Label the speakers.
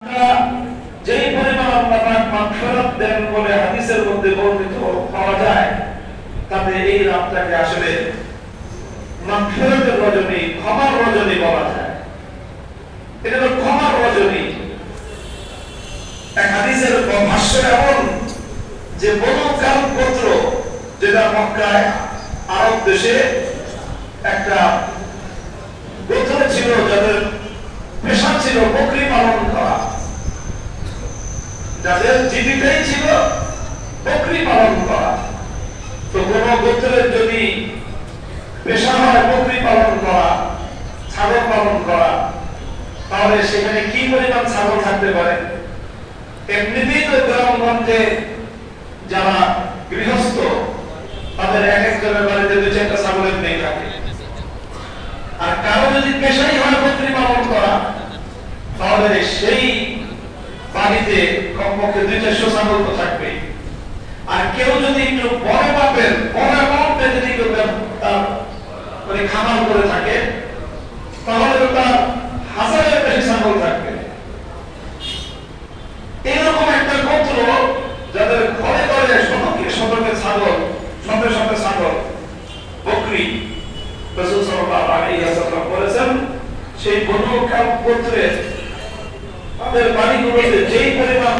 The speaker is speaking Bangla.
Speaker 1: যেই পরিমাণ আল্লাহ পাক মাগফিরাত দেন বলে হাদিসের মধ্যে বর্ণিত পাওয়া যায়, তাতে এই রাতটাকে আসলে মাগফিরাতের রজনী, ক্ষমার রজনী বলা যায়। এটা হলো ক্ষমার রজনী। এক হাদিসের ভাষ্য এমন যে বনু কাব গোত্র, যেটা মক্কায় আরব দেশে একটা গোত্র ছিল, যাদের পেশা ছিল বকরি পালন করা, যাদের জীবিকাই ছিল বকরি পালন করা। তো কোন গোত্রের যদি পেশা হয় বকরি পালন করা, ছাগল পালন করা, তাহলে সেখানে কি পরিমাণ ছাগল থাকতে পারে? এমনিতেই তো গ্রামগঞ্জে যারা গৃহস্থ, তাদের এক একজনের বাড়িতে দু চারটা ছাগলের মেয়ে থাকে। আর কারো যদি পেশাই হয় বকরি পালন করা, তাহলে সেই বাড়িতে কমপক্ষে 200-400 ছাগল তো থাকবে। আর কেউ যদি একটু বড় মাপের বড় অ্যামাউন্টে যদি মানে খামার করে থাকে, তাহলে তো তার 1000-এর বেশি ছাগল থাকবে। এরকম একটা গোত্র, যাদের ঘরে ঘরে শতকে ছাগল, শত ছাগল, বকরি, রাসূল সাল্লাল্লাহু আলাইহি ওয়াসাল্লাম বলেছেন, সেই বনু কাব গোত্রের তাদের বাড়িগুলোতে যেই পরিমাণ